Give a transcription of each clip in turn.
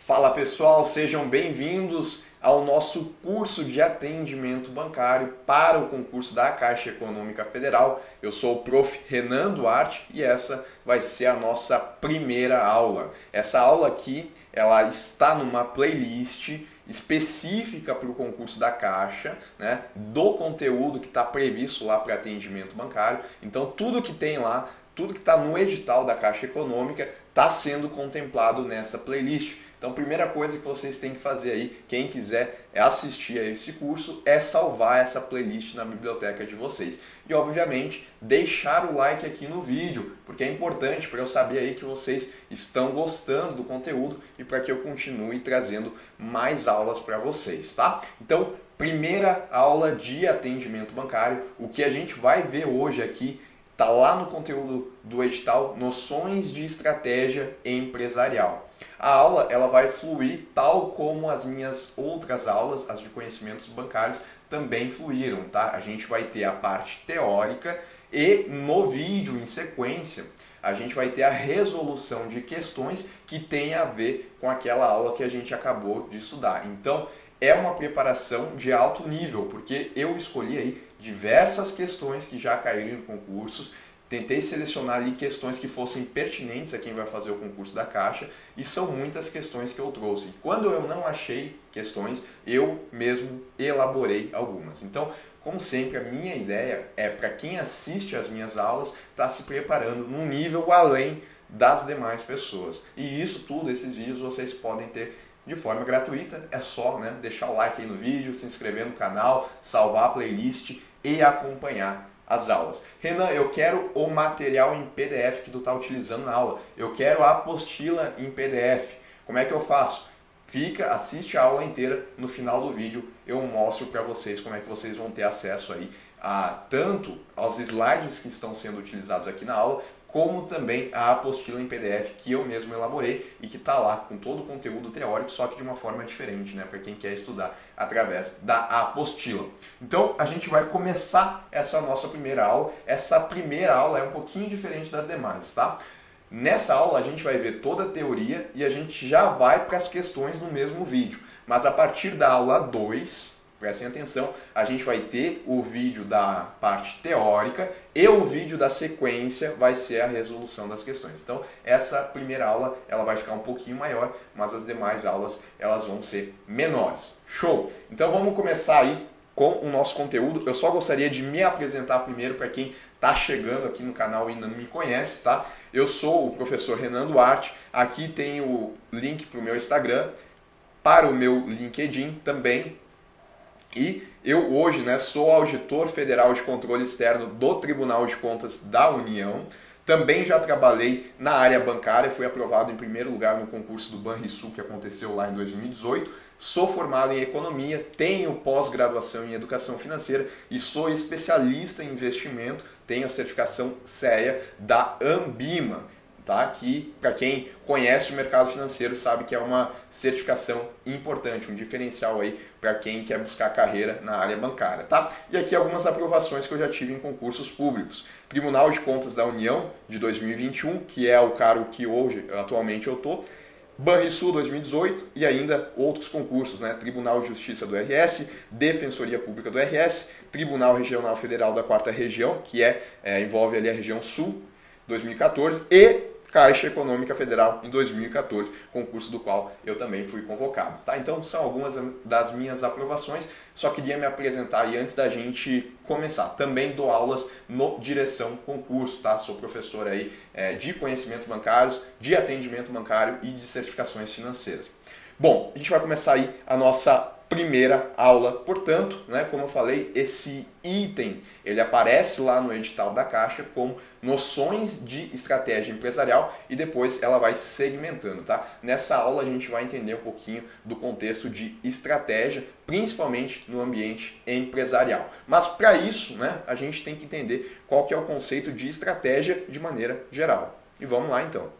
Fala pessoal, sejam bem-vindos ao nosso curso de atendimento bancário para o concurso da Caixa Econômica Federal. Eu sou o Prof. Renan Duarte e essa vai ser a nossa primeira aula. Essa aula aqui, ela está numa playlist específica para o concurso da Caixa, né, do conteúdo que está previsto lá para atendimento bancário. Então tudo que tem lá, tudo que está no edital da Caixa Econômica está sendo contemplado nessa playlist. Então, a primeira coisa que vocês têm que fazer aí, quem quiser assistir a esse curso, é salvar essa playlist na biblioteca de vocês. E, obviamente, deixar o like aqui no vídeo, porque é importante para eu saber aí que vocês estão gostando do conteúdo e para que eu continue trazendo mais aulas para vocês, tá? Então, primeira aula de atendimento bancário, o que a gente vai ver hoje aqui está lá no conteúdo do edital, noções de estratégia empresarial. A aula ela vai fluir tal como as minhas outras aulas, as de conhecimentos bancários, também fluíram, tá? A gente vai ter a parte teórica e no vídeo, em sequência, a gente vai ter a resolução de questões que tem a ver com aquela aula que a gente acabou de estudar. Então, é uma preparação de alto nível, porque eu escolhi aí diversas questões que já caíram em concursos, tentei selecionar ali questões que fossem pertinentes a quem vai fazer o concurso da Caixa e são muitas questões que eu trouxe. Quando eu não achei questões, eu mesmo elaborei algumas. Então, como sempre, a minha ideia é para quem assiste às minhas aulas estar se preparando num nível além das demais pessoas. E isso tudo, esses vídeos, vocês podem ter de forma gratuita. É só, né, deixar o like aí no vídeo, se inscrever no canal, salvar a playlist e acompanhar as aulas. Renan, eu quero o material em PDF que tu está utilizando na aula. Eu quero a apostila em PDF. Como é que eu faço? Assiste a aula inteira. No final do vídeo eu mostro para vocês como é que vocês vão ter acesso aí tanto aos slides que estão sendo utilizados aqui na aula, como também a apostila em PDF que eu mesmo elaborei e que está lá com todo o conteúdo teórico, só que de uma forma diferente, né, para quem quer estudar através da apostila. Então, a gente vai começar essa nossa primeira aula. Essa primeira aula é um pouquinho diferente das demais, tá? Nessa aula a gente vai ver toda a teoria e a gente já vai para as questões no mesmo vídeo. Mas a partir da aula 2... prestem atenção, a gente vai ter o vídeo da parte teórica e o vídeo da sequência vai ser a resolução das questões. Então, essa primeira aula ela vai ficar um pouquinho maior, mas as demais aulas elas vão ser menores. Show! Então, vamos começar aí com o nosso conteúdo. Eu só gostaria de me apresentar primeiro para quem está chegando aqui no canal e ainda não me conhece, tá? Eu sou o professor Renan Duarte, aqui tem o link para o meu Instagram, para o meu LinkedIn também. E eu hoje, né, sou auditor federal de controle externo do Tribunal de Contas da União. Também já trabalhei na área bancária, fui aprovado em primeiro lugar no concurso do Banrisul que aconteceu lá em 2018. Sou formado em economia, tenho pós-graduação em educação financeira e sou especialista em investimento, tenho a certificação CEA da Ambima. Tá? Que, para quem conhece o mercado financeiro, sabe que é uma certificação importante, um diferencial aí para quem quer buscar carreira na área bancária. Tá? E aqui algumas aprovações que eu já tive em concursos públicos. Tribunal de Contas da União, de 2021, que é o cargo que hoje, atualmente eu estou. Banrisul 2018 e ainda outros concursos, né? Tribunal de Justiça do RS, Defensoria Pública do RS, Tribunal Regional Federal da 4ª Região, que envolve ali a região Sul, 2014, e Caixa Econômica Federal em 2014, concurso do qual eu também fui convocado. Tá? Então são algumas das minhas aprovações, só queria me apresentar aí antes da gente começar. Também dou aulas no Direção Concurso, tá? Sou professor aí de conhecimentos bancários, de atendimento bancário e de certificações financeiras. Bom, a gente vai começar aí a nossa primeira aula. Portanto, né, como eu falei, esse item ele aparece lá no edital da Caixa como noções de estratégia empresarial e depois ela vai segmentando, tá? Nessa aula a gente vai entender um pouquinho do contexto de estratégia, principalmente no ambiente empresarial. Mas para isso, né, a gente tem que entender qual que é o conceito de estratégia de maneira geral. E vamos lá então.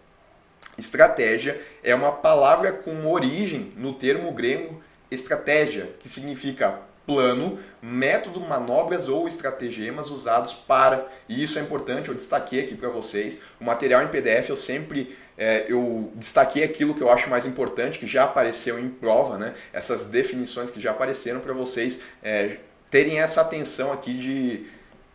Estratégia é uma palavra com origem no termo grego estratégia, que significa plano, método, manobras ou estratagemas usados para, e isso é importante, eu destaquei aqui para vocês, o material em PDF eu sempre eu destaquei aquilo que eu acho mais importante, que já apareceu em prova, né? Essas definições que já apareceram para vocês terem essa atenção aqui de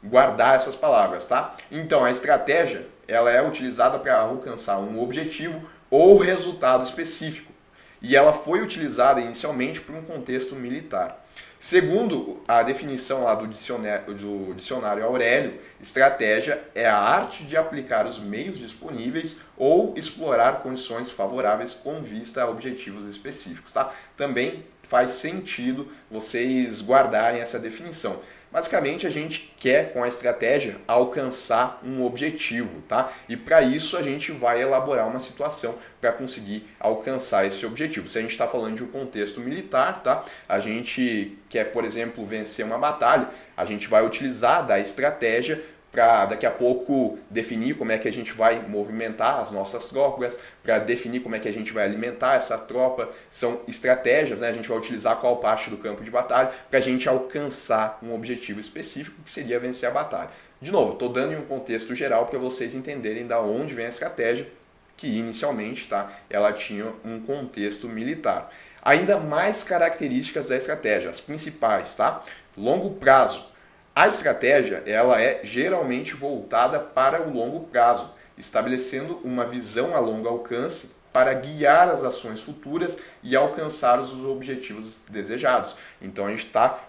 guardar essas palavras, tá? Então, a estratégia, ela é utilizada para alcançar um objetivo ou resultado específico. E ela foi utilizada inicialmente por um contexto militar. Segundo a definição lá do dicionário Aurélio, estratégia é a arte de aplicar os meios disponíveis ou explorar condições favoráveis com vista a objetivos específicos, tá? Também faz sentido vocês guardarem essa definição. Basicamente, a gente quer, com a estratégia, alcançar um objetivo, tá? E para isso a gente vai elaborar uma situação para conseguir alcançar esse objetivo. Se a gente está falando de um contexto militar, tá? A gente quer, por exemplo, vencer uma batalha, a gente vai utilizar da estratégia para daqui a pouco definir como é que a gente vai movimentar as nossas tropas, para definir como é que a gente vai alimentar essa tropa. São estratégias, né? A gente vai utilizar qual parte do campo de batalha para a gente alcançar um objetivo específico, que seria vencer a batalha. De novo, estou dando em um contexto geral para vocês entenderem da onde vem a estratégia, que inicialmente, tá, ela tinha um contexto militar. Ainda mais características da estratégia, as principais, tá? Longo prazo. A estratégia, ela é geralmente voltada para o longo prazo, estabelecendo uma visão a longo alcance para guiar as ações futuras e alcançar os objetivos desejados. Então a gente está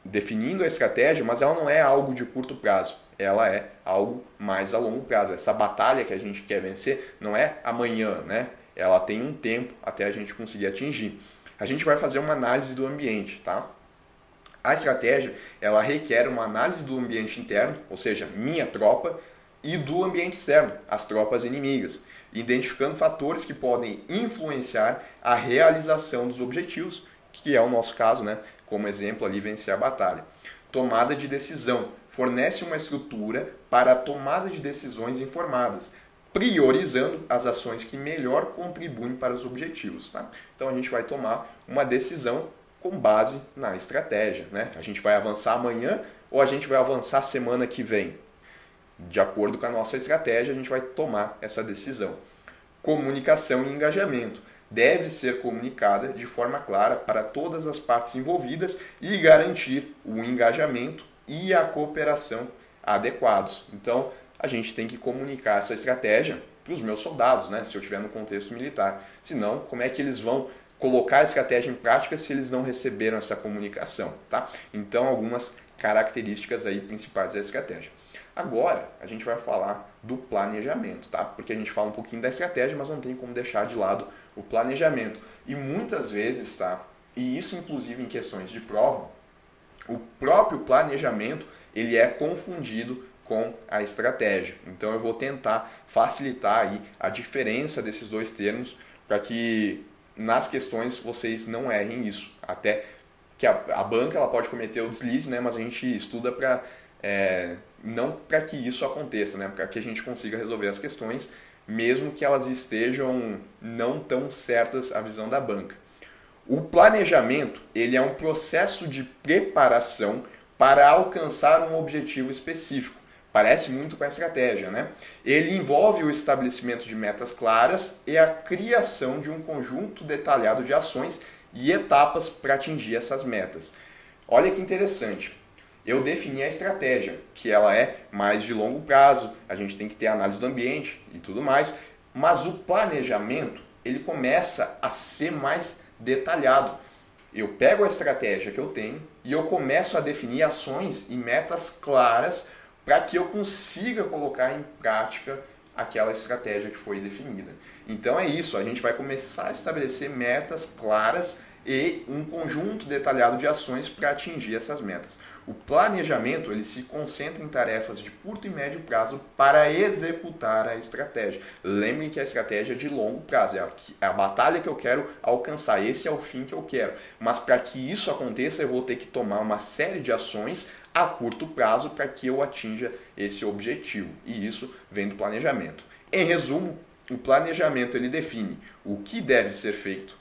definindo a estratégia, mas ela não é algo de curto prazo, ela é algo mais a longo prazo. Essa batalha que a gente quer vencer não é amanhã, né? Ela tem um tempo até a gente conseguir atingir. A gente vai fazer uma análise do ambiente, tá? A estratégia, ela requer uma análise do ambiente interno, ou seja, minha tropa, e do ambiente externo, as tropas inimigas, identificando fatores que podem influenciar a realização dos objetivos, que é o nosso caso, né? Como exemplo ali, vencer a batalha. Tomada de decisão, fornece uma estrutura para a tomada de decisões informadas, priorizando as ações que melhor contribuem para os objetivos, tá? Então a gente vai tomar uma decisão com base na estratégia, né? A gente vai avançar amanhã ou a gente vai avançar semana que vem? De acordo com a nossa estratégia, a gente vai tomar essa decisão. Comunicação e engajamento. Deve ser comunicada de forma clara para todas as partes envolvidas e garantir o engajamento e a cooperação adequados. Então, a gente tem que comunicar essa estratégia para os meus soldados, né? Se eu estiver no contexto militar. Senão, como é que eles vão colocar a estratégia em prática se eles não receberam essa comunicação, tá? Então, algumas características aí principais da estratégia. Agora, a gente vai falar do planejamento, tá? Porque a gente fala um pouquinho da estratégia, mas não tem como deixar de lado o planejamento. E muitas vezes, tá? E isso inclusive em questões de prova, o próprio planejamento, ele é confundido com a estratégia. Então, eu vou tentar facilitar aí a diferença desses dois termos para que nas questões vocês não errem isso. Até que a banca ela pode cometer o deslize, né? Mas a gente estuda para não para que isso aconteça, né? Para que a gente consiga resolver as questões, mesmo que elas estejam não tão certas a visão da banca. O planejamento ele é um processo de preparação para alcançar um objetivo específico. Parece muito com a estratégia, né? Ele envolve o estabelecimento de metas claras e a criação de um conjunto detalhado de ações e etapas para atingir essas metas. Olha que interessante. Eu defini a estratégia, que ela é mais de longo prazo, a gente tem que ter análise do ambiente e tudo mais, mas o planejamento, ele começa a ser mais detalhado. Eu pego a estratégia que eu tenho e eu começo a definir ações e metas claras para que eu consiga colocar em prática aquela estratégia que foi definida. Então é isso, a gente vai começar a estabelecer metas claras e um conjunto detalhado de ações para atingir essas metas. O planejamento ele se concentra em tarefas de curto e médio prazo para executar a estratégia. Lembrem que a estratégia é de longo prazo, é a batalha que eu quero alcançar, esse é o fim que eu quero. Mas para que isso aconteça, eu vou ter que tomar uma série de ações a curto prazo para que eu atinja esse objetivo. E isso vem do planejamento. Em resumo, o planejamento ele define o que deve ser feito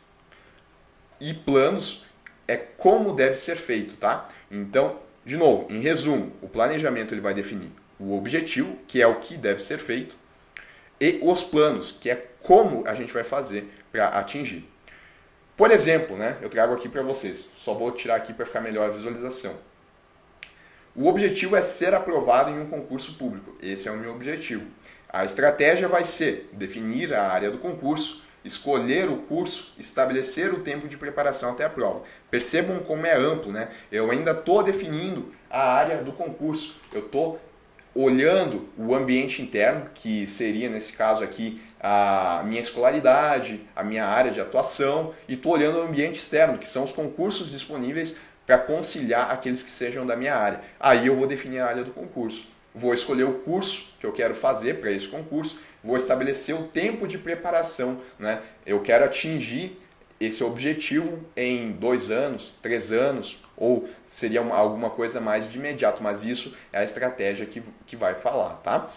e planos é como deve ser feito, tá? Então, de novo, em resumo, o planejamento ele vai definir o objetivo, que é o que deve ser feito, e os planos, que é como a gente vai fazer para atingir. Por exemplo, né, eu trago aqui para vocês, só vou tirar aqui para ficar melhor a visualização. O objetivo é ser aprovado em um concurso público. Esse é o meu objetivo. A estratégia vai ser definir a área do concurso, escolher o curso, estabelecer o tempo de preparação até a prova. Percebam como é amplo, né? Eu ainda estou definindo a área do concurso. Eu estou olhando o ambiente interno, que seria, nesse caso aqui, a minha escolaridade, a minha área de atuação, e estou olhando o ambiente externo, que são os concursos disponíveis para conciliar aqueles que sejam da minha área. Aí eu vou definir a área do concurso. Vou escolher o curso que eu quero fazer para esse concurso, vou estabelecer o tempo de preparação, né? Eu quero atingir esse objetivo em 2 anos, 3 anos, ou seria alguma coisa mais de imediato, mas isso é a estratégia que vai falar, tá?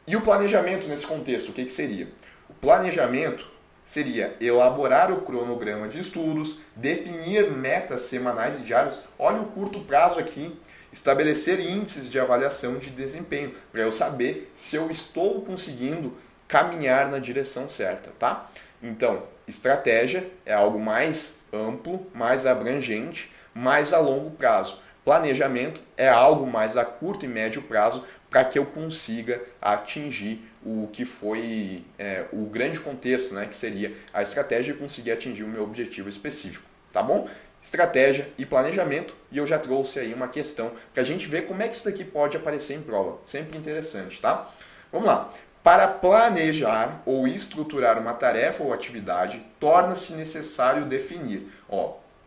E o planejamento nesse contexto, o que seria? O planejamento seria elaborar o cronograma de estudos, definir metas semanais e diárias, olha o curto prazo aqui, estabelecer índices de avaliação de desempenho, para eu saber se eu estou conseguindo caminhar na direção certa, tá? Então, estratégia é algo mais amplo, mais abrangente, mais a longo prazo. Planejamento é algo mais a curto e médio prazo para que eu consiga atingir o que foi o grande contexto, né, que seria a estratégia e conseguir atingir o meu objetivo específico, tá bom? Estratégia e planejamento, e eu já trouxe aí uma questão para a gente ver como é que isso daqui pode aparecer em prova, sempre interessante, tá? Vamos lá. Para planejar ou estruturar uma tarefa ou atividade, torna-se necessário definir,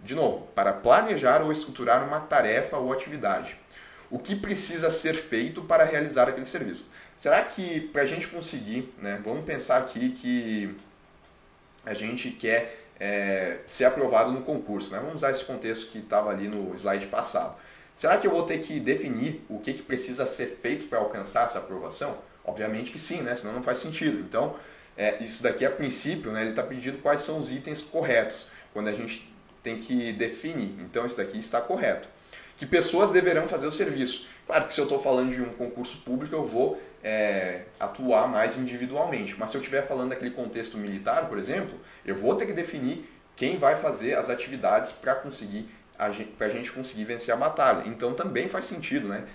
de novo, para planejar ou estruturar uma tarefa ou atividade, o que precisa ser feito para realizar aquele serviço. Será que para a gente conseguir, né, vamos pensar aqui que a gente quer ser aprovado no concurso, né? Vamos usar esse contexto que estava ali no slide passado. Será que eu vou ter que definir o que precisa ser feito para alcançar essa aprovação? Obviamente que sim, né? Senão não faz sentido. Então, isso daqui a princípio, né, ele está pedindo quais são os itens corretos, quando a gente tem que definir. Então, isso daqui está correto. Que pessoas deverão fazer o serviço? Claro que se eu estou falando de um concurso público, eu vou atuar mais individualmente. Mas se eu estiver falando daquele contexto militar, por exemplo, eu vou ter que definir quem vai fazer as atividades para a gente conseguir vencer a batalha. Então também faz sentido, né?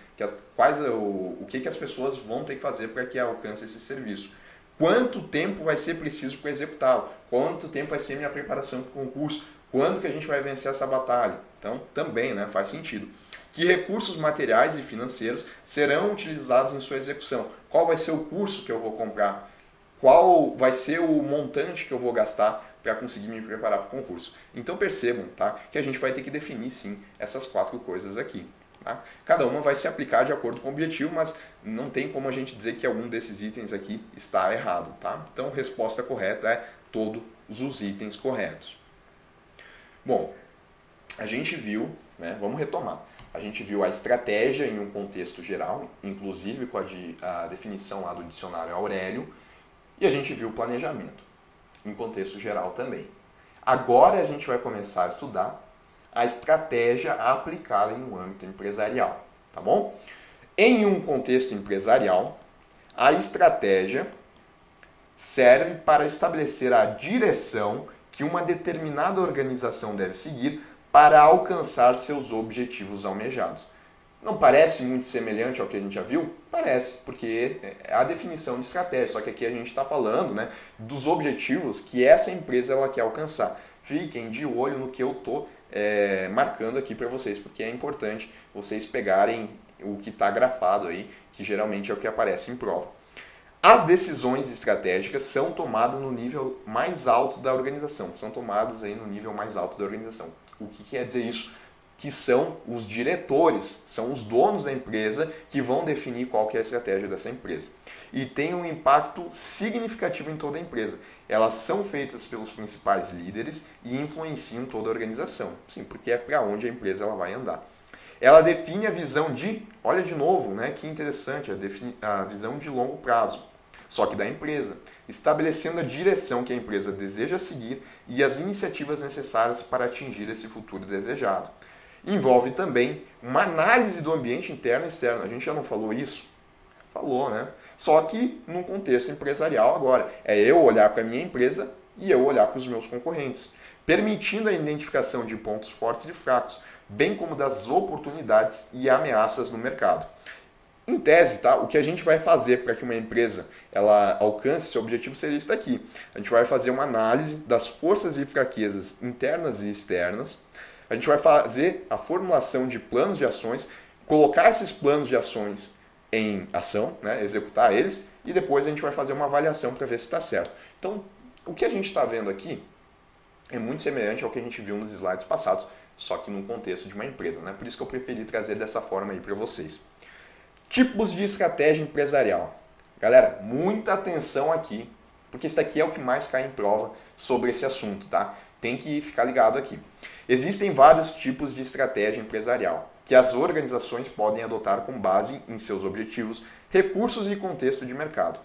O que as pessoas vão ter que fazer para que alcance esse serviço. Quanto tempo vai ser preciso para executá-lo? Quanto tempo vai ser minha preparação para o concurso? Quando que a gente vai vencer essa batalha? Então também, né, faz sentido. Que recursos materiais e financeiros serão utilizados em sua execução? Qual vai ser o curso que eu vou comprar? Qual vai ser o montante que eu vou gastar para conseguir me preparar para o concurso? Então percebam, tá, que a gente vai ter que definir sim essas 4 coisas aqui. Tá? Cada uma vai se aplicar de acordo com o objetivo, mas não tem como a gente dizer que algum desses itens aqui está errado. Tá? Então a resposta correta é todos os itens corretos. Bom, a gente viu, né, vamos retomar. A gente viu a estratégia em um contexto geral, inclusive com a definição lá do dicionário Aurélio, e a gente viu o planejamento em contexto geral também. Agora a gente vai começar a estudar a estratégia aplicada em um âmbito empresarial, tá bom? Em um contexto empresarial, a estratégia serve para estabelecer a direção que uma determinada organização deve seguir para alcançar seus objetivos almejados. Não parece muito semelhante ao que a gente já viu? Parece, porque é a definição de estratégia, só que aqui a gente está falando, né, dos objetivos que essa empresa ela quer alcançar. Fiquem de olho no que eu estou marcando aqui para vocês, porque é importante vocês pegarem o que está grafado aí, que geralmente é o que aparece em prova. As decisões estratégicas são tomadas no nível mais alto da organização, são tomadas aí no nível mais alto da organização. O que quer dizer isso? Que são os diretores, são os donos da empresa que vão definir qual que é a estratégia dessa empresa. E tem um impacto significativo em toda a empresa. Elas são feitas pelos principais líderes e influenciam toda a organização. Sim, porque é para onde a empresa ela vai andar. Ela define a visão olha de novo, né, que interessante, a visão de longo prazo. só que da empresa, estabelecendo a direção que a empresa deseja seguir e as iniciativas necessárias para atingir esse futuro desejado. Envolve também uma análise do ambiente interno e externo. A gente já não falou isso? Falou, né? Só que num contexto empresarial agora. É eu olhar para a minha empresa e eu olhar para os meus concorrentes, permitindo a identificação de pontos fortes e fracos, bem como das oportunidades e ameaças no mercado. Em tese, tá? O que a gente vai fazer para que uma empresa ela alcance seu objetivo seria isso daqui. A gente vai fazer uma análise das forças e fraquezas internas e externas. A gente vai fazer a formulação de planos de ações, colocar esses planos de ações em ação, né? Executar eles, e depois a gente vai fazer uma avaliação para ver se está certo. Então, o que a gente está vendo aqui é muito semelhante ao que a gente viu nos slides passados, só que no contexto de uma empresa, né? Por isso que eu preferi trazer dessa forma aí para vocês. Tipos de estratégia empresarial. Galera, muita atenção aqui, porque isso daqui é o que mais cai em prova sobre esse assunto, tá? Tem que ficar ligado aqui. Existem vários tipos de estratégia empresarial que as organizações podem adotar com base em seus objetivos, recursos e contexto de mercado.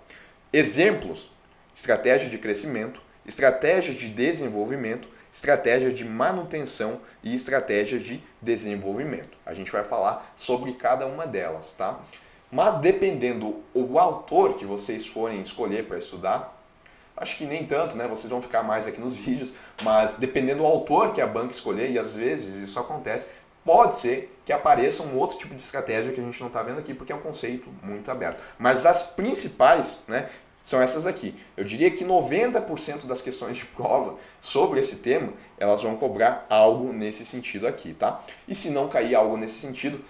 Exemplos: estratégia de crescimento, estratégia de desenvolvimento, estratégia de manutenção e estratégia de desenvolvimento. A gente vai falar sobre cada uma delas, tá? Mas dependendo do autor que vocês forem escolher para estudar, acho que nem tanto, né? Vocês vão ficar mais aqui nos vídeos, mas dependendo do autor que a banca escolher, e às vezes isso acontece, pode ser que apareça um outro tipo de estratégia que a gente não está vendo aqui, porque é um conceito muito aberto. Mas as principais, né, são essas aqui. Eu diria que 90% das questões de prova sobre esse tema, elas vão cobrar algo nesse sentido aqui, tá? E se não cair algo nesse sentido,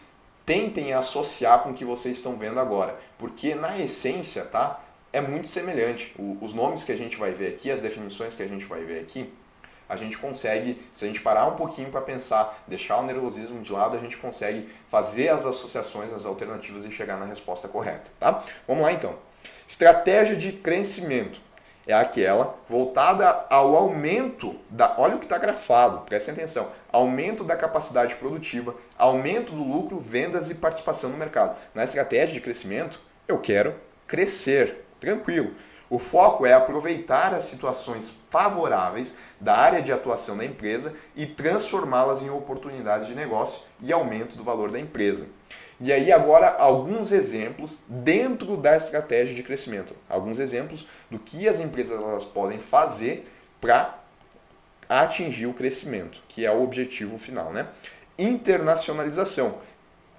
tentem associar com o que vocês estão vendo agora, porque na essência, tá, é muito semelhante. Os nomes que a gente vai ver aqui, as definições que a gente vai ver aqui, a gente consegue, se a gente parar um pouquinho para pensar, deixar o nervosismo de lado, a gente consegue fazer as associações, as alternativas e chegar na resposta correta, tá? Vamos lá então. Estratégia de crescimento é aquela voltada ao aumento da... Olha o que está grafado, prestem atenção. Aumento da capacidade produtiva, aumento do lucro, vendas e participação no mercado. Na estratégia de crescimento, eu quero crescer, tranquilo. O foco é aproveitar as situações favoráveis da área de atuação da empresa e transformá-las em oportunidades de negócio e aumento do valor da empresa. E aí agora alguns exemplos dentro da estratégia de crescimento. Alguns exemplos do que as empresas elas podem fazer para atingir o crescimento, que é o objetivo final, né? Internacionalização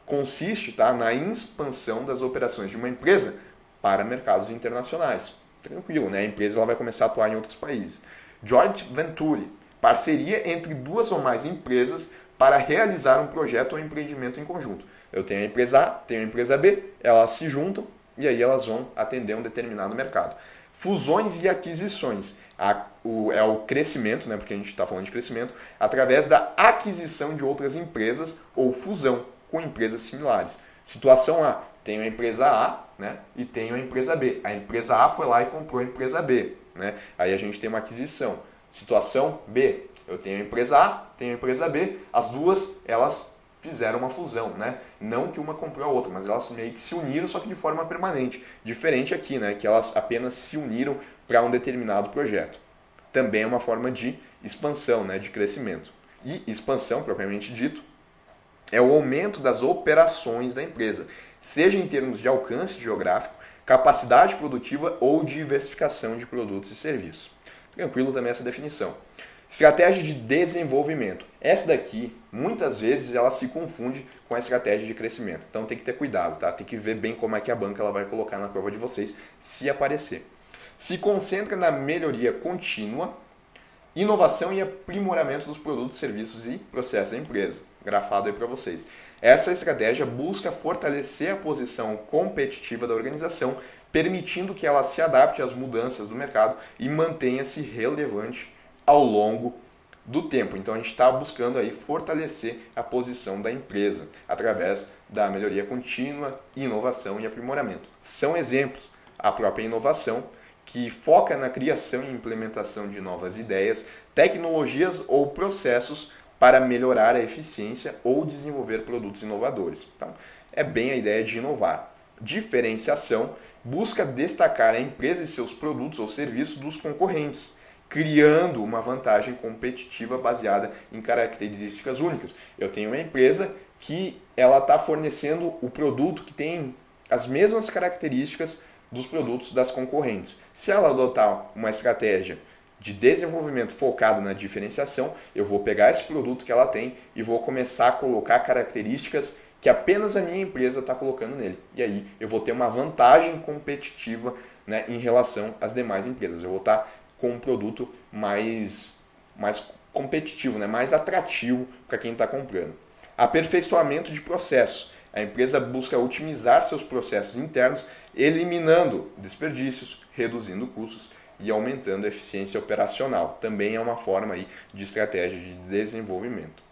consiste, tá, na expansão das operações de uma empresa para mercados internacionais. Tranquilo, né? A empresa ela vai começar a atuar em outros países. Joint venture, parceria entre duas ou mais empresas para realizar um projeto ou empreendimento em conjunto. Eu tenho a empresa A, tenho a empresa B, elas se juntam e aí elas vão atender um determinado mercado. Fusões e aquisições. É o crescimento, né? Porque a gente está falando de crescimento, através da aquisição de outras empresas ou fusão com empresas similares. Situação A, tenho a empresa A, né, e tenho a empresa B. A empresa A foi lá e comprou a empresa B. Né? Aí a gente tem uma aquisição. Situação B, eu tenho a empresa A, tenho a empresa B, as duas elas fizeram uma fusão. Né? Não que uma comprou a outra, mas elas meio que se uniram, só que de forma permanente. Diferente aqui, né, que elas apenas se uniram para um determinado projeto. Também é uma forma de expansão, né, de crescimento. E expansão, propriamente dito, é o aumento das operações da empresa, seja em termos de alcance geográfico, capacidade produtiva ou diversificação de produtos e serviços. Tranquilo também essa definição. Estratégia de desenvolvimento. Essa daqui, muitas vezes, ela se confunde com a estratégia de crescimento. Então tem que ter cuidado, tá? Tem que ver bem como é que a banca ela vai colocar na prova de vocês, se aparecer. Se concentra na melhoria contínua, inovação e aprimoramento dos produtos, serviços e processos da empresa. Grafado aí para vocês. Essa estratégia busca fortalecer a posição competitiva da organização, permitindo que ela se adapte às mudanças do mercado e mantenha-se relevante ao longo do tempo. Então a gente está buscando aí fortalecer a posição da empresa através da melhoria contínua, inovação e aprimoramento. São exemplos a própria inovação, que foca na criação e implementação de novas ideias, tecnologias ou processos para melhorar a eficiência ou desenvolver produtos inovadores. Então, é bem a ideia de inovar. Diferenciação, busca destacar a empresa e seus produtos ou serviços dos concorrentes, criando uma vantagem competitiva baseada em características únicas. Eu tenho uma empresa que ela está fornecendo o produto que tem as mesmas características dos produtos das concorrentes. Se ela adotar uma estratégia de desenvolvimento focado na diferenciação, eu vou pegar esse produto que ela tem e vou começar a colocar características que apenas a minha empresa está colocando nele. E aí eu vou ter uma vantagem competitiva, né, em relação às demais empresas. Eu vou estar com um produto mais competitivo, né, mais atrativo para quem está comprando. Aperfeiçoamento de processo. A empresa busca otimizar seus processos internos, eliminando desperdícios, reduzindo custos e aumentando a eficiência operacional. Também é uma forma aí de estratégia de desenvolvimento.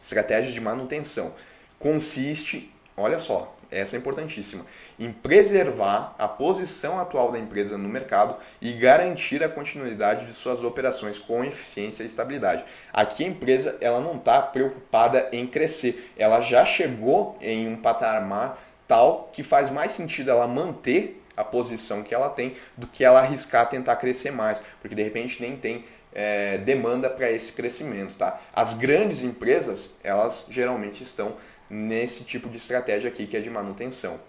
Estratégia de manutenção. Consiste, olha só, essa é importantíssima, em preservar a posição atual da empresa no mercado e garantir a continuidade de suas operações com eficiência e estabilidade. Aqui a empresa ela não está preocupada em crescer, ela já chegou em um patamar tal que faz mais sentido ela manter a posição que ela tem do que ela arriscar tentar crescer mais, porque de repente nem tem demanda para esse crescimento. Tá? As grandes empresas, elas geralmente estão nesse tipo de estratégia aqui que é de manutenção.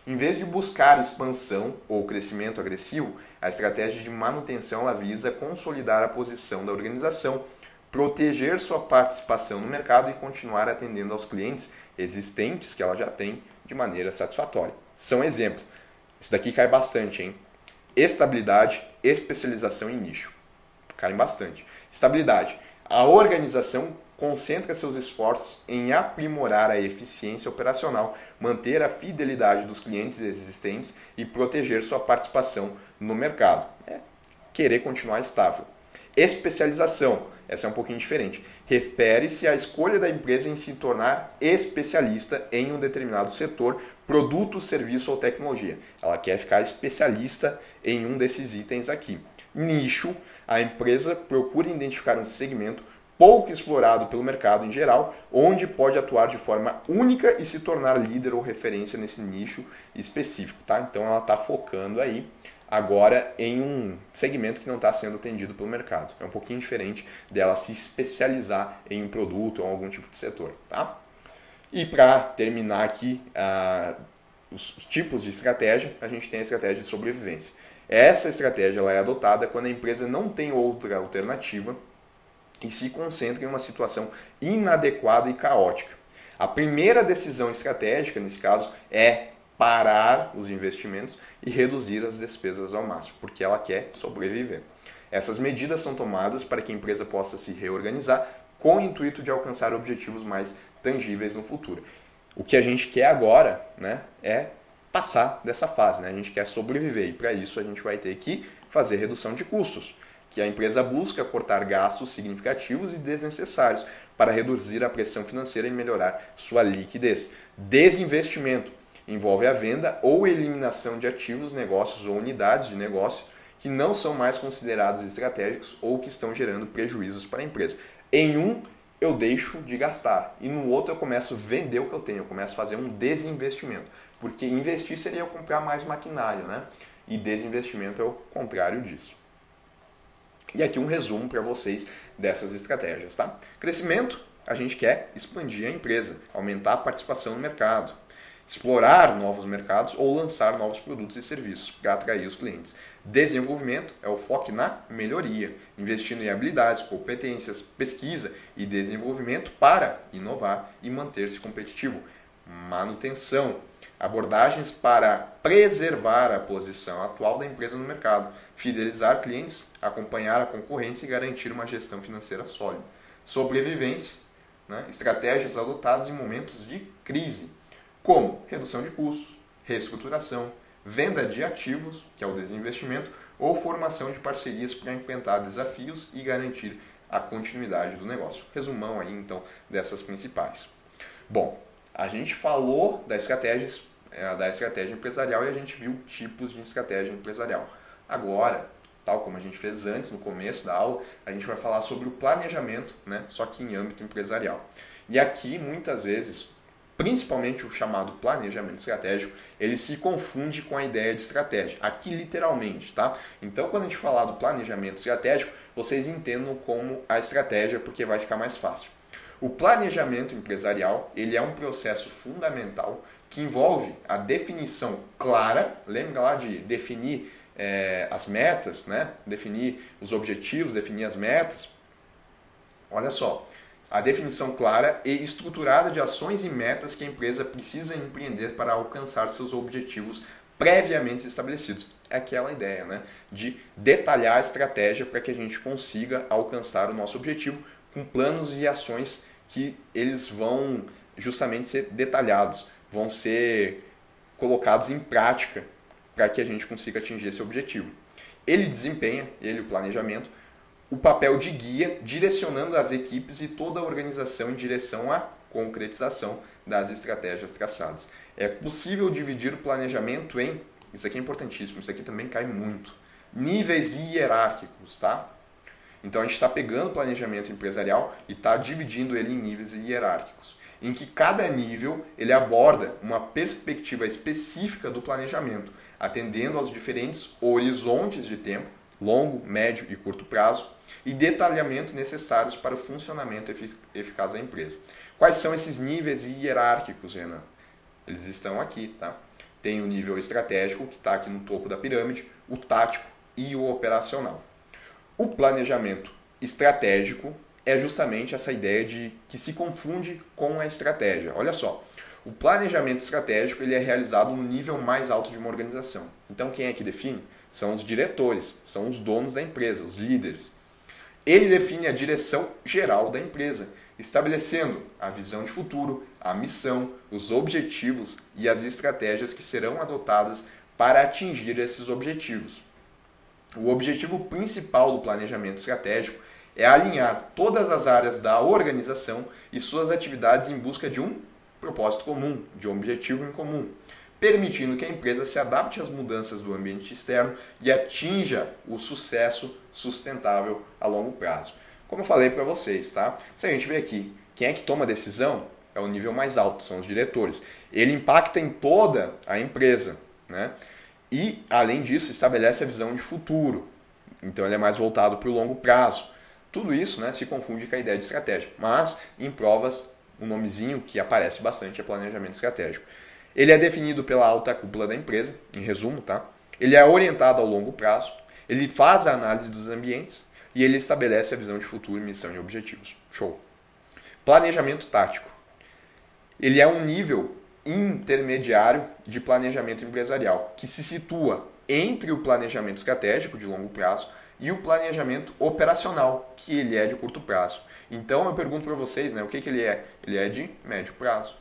Em vez de buscar expansão ou crescimento agressivo, a estratégia de manutenção ela visa consolidar a posição da organização, proteger sua participação no mercado e continuar atendendo aos clientes existentes que ela já tem de maneira satisfatória. São exemplos. Isso daqui cai bastante, hein? Estabilidade, especialização e nicho. Cai bastante. Estabilidade. A organização concentra seus esforços em aprimorar a eficiência operacional, manter a fidelidade dos clientes existentes e proteger sua participação no mercado. Querer continuar estável. Especialização, essa é um pouquinho diferente. Refere-se à escolha da empresa em se tornar especialista em um determinado setor, produto, serviço ou tecnologia. Ela quer ficar especialista em um desses itens aqui. Nicho, a empresa procura identificar um segmento pouco explorado pelo mercado em geral, onde pode atuar de forma única e se tornar líder ou referência nesse nicho específico. Tá? Então ela está focando aí agora em um segmento que não está sendo atendido pelo mercado. É um pouquinho diferente dela se especializar em um produto ou algum tipo de setor. Tá? E para terminar aqui os tipos de estratégia, a gente tem a estratégia de sobrevivência. Essa estratégia ela é adotada quando a empresa não tem outra alternativa e se concentra em uma situação inadequada e caótica. A primeira decisão estratégica, nesse caso, é parar os investimentos e reduzir as despesas ao máximo, porque ela quer sobreviver. Essas medidas são tomadas para que a empresa possa se reorganizar com o intuito de alcançar objetivos mais tangíveis no futuro. O que a gente quer agora, né, é passar dessa fase, né? A gente quer sobreviver e para isso a gente vai ter que fazer redução de custos, que a empresa busca cortar gastos significativos e desnecessários para reduzir a pressão financeira e melhorar sua liquidez. Desinvestimento envolve a venda ou eliminação de ativos, negócios ou unidades de negócio que não são mais considerados estratégicos ou que estão gerando prejuízos para a empresa. Em um, eu deixo de gastar e no outro eu começo a vender o que eu tenho, eu começo a fazer um desinvestimento, porque investir seria eu comprar mais maquinário, né? E desinvestimento é o contrário disso. E aqui um resumo para vocês dessas estratégias. Tá? Crescimento, a gente quer expandir a empresa, aumentar a participação no mercado, explorar novos mercados ou lançar novos produtos e serviços para atrair os clientes. Desenvolvimento é o foco na melhoria, investindo em habilidades, competências, pesquisa e desenvolvimento para inovar e manter-se competitivo. Manutenção, abordagens para preservar a posição atual da empresa no mercado, fidelizar clientes, acompanhar a concorrência e garantir uma gestão financeira sólida. Sobrevivência, né? Estratégias adotadas em momentos de crise, como redução de custos, reestruturação, venda de ativos, que é o desinvestimento, ou formação de parcerias para enfrentar desafios e garantir a continuidade do negócio. Resumão aí então dessas principais. Bom, a gente falou da estratégia empresarial e a gente viu tipos de estratégia empresarial. Agora, tal como a gente fez antes, no começo da aula, a gente vai falar sobre o planejamento, né? Só que em âmbito empresarial. E aqui, muitas vezes, principalmente o chamado planejamento estratégico, ele se confunde com a ideia de estratégia, aqui literalmente, tá? Então, quando a gente falar do planejamento estratégico, vocês entendam como a estratégia, porque vai ficar mais fácil. O planejamento empresarial, ele é um processo fundamental que envolve a definição clara, lembra lá de definir as metas, né? Definir os objetivos, definir as metas. Olha só, a definição clara e estruturada de ações e metas que a empresa precisa empreender para alcançar seus objetivos previamente estabelecidos. É aquela ideia, né, de detalhar a estratégia para que a gente consiga alcançar o nosso objetivo com planos e ações que eles vão justamente ser detalhados, vão ser colocados em prática para que a gente consiga atingir esse objetivo. Ele desempenha, o planejamento, o papel de guia, direcionando as equipes e toda a organização em direção à concretização das estratégias traçadas. É possível dividir o planejamento em, isso aqui é importantíssimo, isso aqui também cai muito, níveis hierárquicos, tá? Então a gente está pegando o planejamento empresarial e está dividindo ele em níveis hierárquicos, em que cada nível ele aborda uma perspectiva específica do planejamento, atendendo aos diferentes horizontes de tempo, longo, médio e curto prazo, e detalhamento necessários para o funcionamento eficaz da empresa. Quais são esses níveis hierárquicos, Renan? Eles estão aqui, tá? Tem o nível estratégico, que está aqui no topo da pirâmide, o tático e o operacional. O planejamento estratégico é justamente essa ideia de que se confunde com a estratégia. Olha só, o planejamento estratégico ele é realizado no nível mais alto de uma organização. Então quem é que define? São os diretores, são os donos da empresa, os líderes. Ele define a direção geral da empresa, estabelecendo a visão de futuro, a missão, os objetivos e as estratégias que serão adotadas para atingir esses objetivos. O objetivo principal do planejamento estratégico é alinhar todas as áreas da organização e suas atividades em busca de um propósito comum, de um objetivo em comum, permitindo que a empresa se adapte às mudanças do ambiente externo e atinja o sucesso sustentável a longo prazo. Como eu falei para vocês, tá? Se a gente vê aqui, quem é que toma a decisão é o nível mais alto, são os diretores. Ele impacta em toda a empresa, né? E, além disso, estabelece a visão de futuro. Então, ele é mais voltado para o longo prazo. Tudo isso, né, se confunde com a ideia de estratégia. Mas, em provas, um nomezinho que aparece bastante é planejamento estratégico. Ele é definido pela alta cúpula da empresa, em resumo, tá? Ele é orientado ao longo prazo, ele faz a análise dos ambientes e ele estabelece a visão de futuro, missão e objetivos. Show! Planejamento tático. Ele é um nível intermediário de planejamento empresarial, que se situa entre o planejamento estratégico de longo prazo e o planejamento operacional, que ele é de curto prazo. Então eu pergunto para vocês, né, o que ele é? Ele é de médio prazo.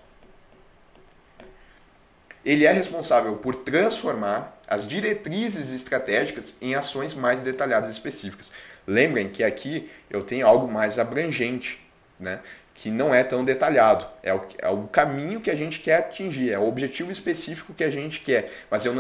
Ele é responsável por transformar as diretrizes estratégicas em ações mais detalhadas e específicas. Lembrem que aqui eu tenho algo mais abrangente, né? Que não é tão detalhado. É o caminho que a gente quer atingir, é o objetivo específico que a gente quer. Mas eu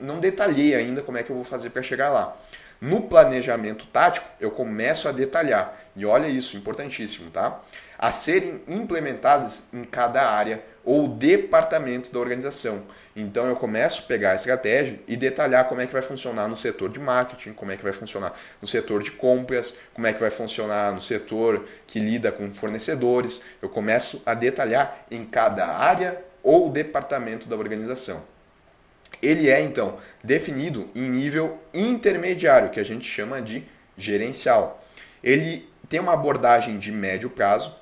não detalhei ainda como é que eu vou fazer para chegar lá. No planejamento tático, eu começo a detalhar. E olha isso, importantíssimo, tá? A serem implementadas em cada área ou departamento da organização. Então eu começo a pegar a estratégia e detalhar como é que vai funcionar no setor de marketing, como é que vai funcionar no setor de compras, como é que vai funcionar no setor que lida com fornecedores. Eu começo a detalhar em cada área ou departamento da organização. Ele é, então, definido em nível intermediário, que a gente chama de gerencial. Ele tem uma abordagem de médio prazo.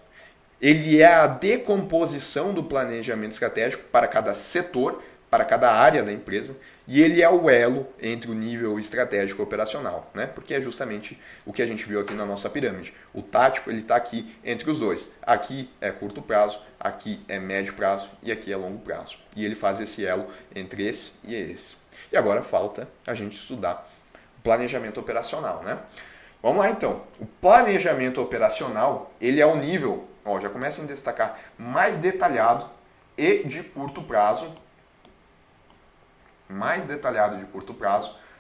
Ele é a decomposição do planejamento estratégico para cada setor, para cada área da empresa, e ele é o elo entre o nível estratégico e operacional, né? Porque é justamente o que a gente viu aqui na nossa pirâmide. O tático ele está aqui entre os dois. Aqui é curto prazo, aqui é médio prazo e aqui é longo prazo. E ele faz esse elo entre esse e esse. E agora falta a gente estudar o planejamento operacional, né? Vamos lá então. O planejamento operacional ele é o nível, ó, já começa a destacar, mais detalhado e de curto prazo,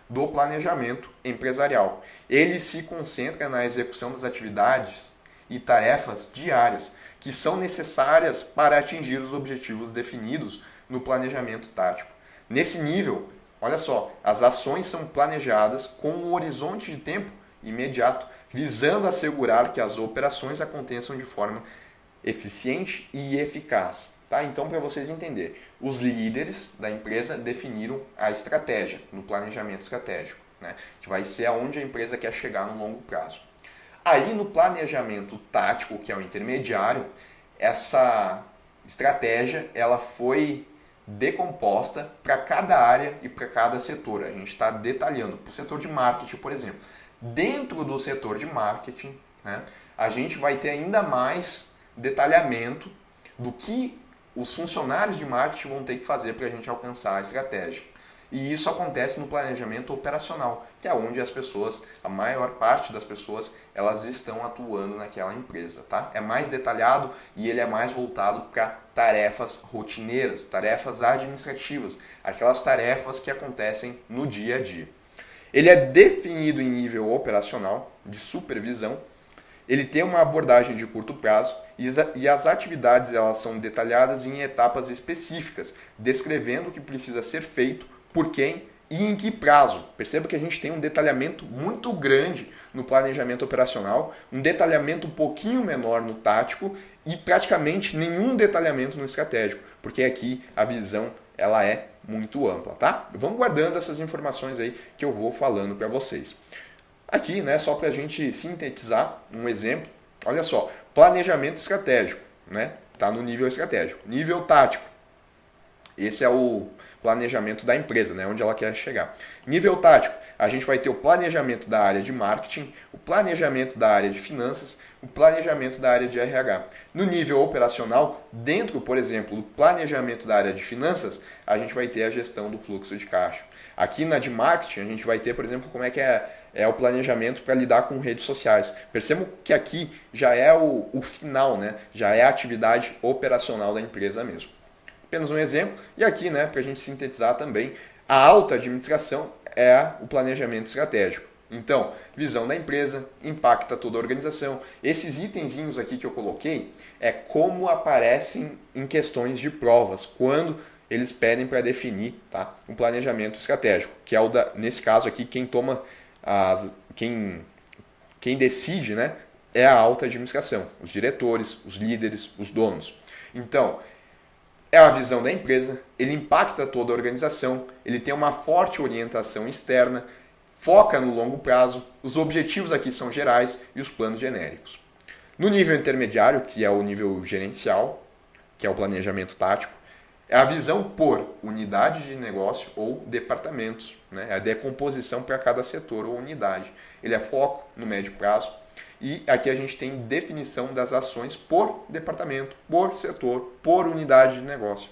do planejamento empresarial. Ele se concentra na execução das atividades e tarefas diárias que são necessárias para atingir os objetivos definidos no planejamento tático. Nesse nível, olha só, as ações são planejadas com um horizonte de tempo imediato, visando assegurar que as operações aconteçam de forma eficiente e eficaz. Tá? Então, para vocês entenderem, os líderes da empresa definiram a estratégia no planejamento estratégico, né? Que vai ser aonde a empresa quer chegar no longo prazo. Aí, no planejamento tático, que é o intermediário, essa estratégia ela foi decomposta para cada área e para cada setor. A gente está detalhando. Para o setor de marketing, por exemplo. Dentro do setor de marketing, né, a gente vai ter ainda mais detalhamento do que os funcionários de marketing vão ter que fazer para a gente alcançar a estratégia. E isso acontece no planejamento operacional, que é onde as pessoas, a maior parte das pessoas, elas estão atuando naquela empresa. Tá? É mais detalhado e ele é mais voltado para tarefas rotineiras, tarefas administrativas, aquelas tarefas que acontecem no dia a dia. Ele é definido em nível operacional, de supervisão, ele tem uma abordagem de curto prazo e as atividades elas são detalhadas em etapas específicas, descrevendo o que precisa ser feito, por quem e em que prazo. Perceba que a gente tem um detalhamento muito grande no planejamento operacional, um detalhamento um pouquinho menor no tático e praticamente nenhum detalhamento no estratégico, porque aqui a visão ela é muito ampla, tá? Vamos guardando essas informações aí que eu vou falando para vocês. Aqui, né, só para a gente sintetizar um exemplo, olha só, planejamento estratégico, né? Tá no nível estratégico. Nível tático, esse é o planejamento da empresa, né, onde ela quer chegar. Nível tático, a gente vai ter o planejamento da área de marketing, o planejamento da área de finanças, o planejamento da área de RH. No nível operacional, dentro, por exemplo, do planejamento da área de finanças, a gente vai ter a gestão do fluxo de caixa. Aqui na de marketing, a gente vai ter, por exemplo, como é que é o planejamento para lidar com redes sociais. Percebam que aqui já é o final, né? Já é a atividade operacional da empresa mesmo. Apenas um exemplo. E aqui, né, para a gente sintetizar também, a alta administração é o planejamento estratégico. Então, visão da empresa, impacta toda a organização. Esses itenzinhos aqui que eu coloquei é como aparecem em questões de provas, quando eles pedem para definir, tá, um planejamento estratégico, que é o nesse caso aqui, quem toma quem decide, né, é a alta administração, os diretores, os líderes, os donos. Então, é a visão da empresa, ele impacta toda a organização, ele tem uma forte orientação externa, foca no longo prazo, os objetivos aqui são gerais e os planos genéricos. No nível intermediário, que é o nível gerencial, que é o planejamento tático, é a visão por unidade de negócio ou departamentos, né? É a decomposição para cada setor ou unidade. Ele é foco no médio prazo e aqui a gente tem definição das ações por departamento, por setor, por unidade de negócio.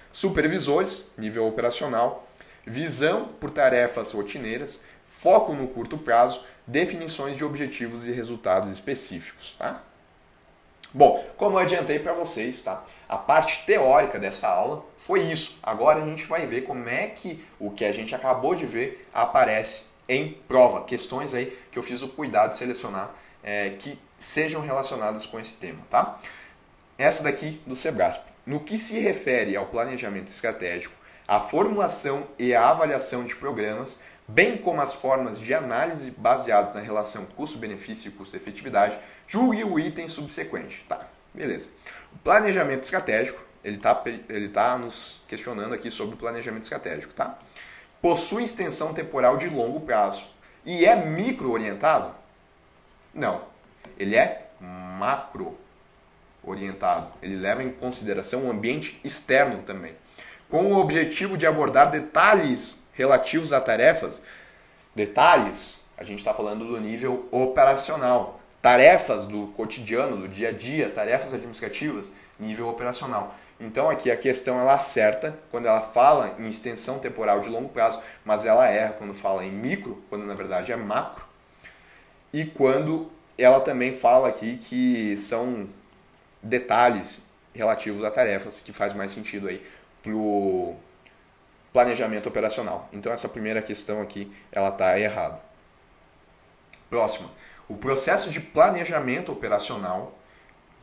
Supervisores, nível operacional, visão por tarefas rotineiras, foco no curto prazo, definições de objetivos e resultados específicos, tá? Bom, como eu adiantei para vocês, tá? A parte teórica dessa aula foi isso. Agora a gente vai ver como é que o que a gente acabou de ver aparece em prova. Questões aí que eu fiz o cuidado de selecionar que sejam relacionadas com esse tema, tá? Essa daqui do Sebrasp. No que se refere ao planejamento estratégico, a formulação e a avaliação de programas, bem como as formas de análise baseadas na relação custo-benefício e custo-efetividade, julgue o item subsequente. Tá, beleza. O planejamento estratégico, ele tá nos questionando aqui sobre o planejamento estratégico, tá? Possui extensão temporal de longo prazo e é micro-orientado? Não, ele é macro-orientado. Ele leva em consideração o ambiente externo também, com o objetivo de abordar detalhes relativos a tarefas. Detalhes, a gente está falando do nível operacional. Tarefas do cotidiano, do dia a dia, tarefas administrativas, nível operacional. Então aqui a questão ela acerta quando ela fala em extensão temporal de longo prazo, mas ela erra quando fala em micro, quando na verdade é macro. E quando ela também fala aqui que são detalhes relativos a tarefas, que faz mais sentido aí para o planejamento operacional. Então essa primeira questão aqui, ela está errada. Próxima. O processo de planejamento operacional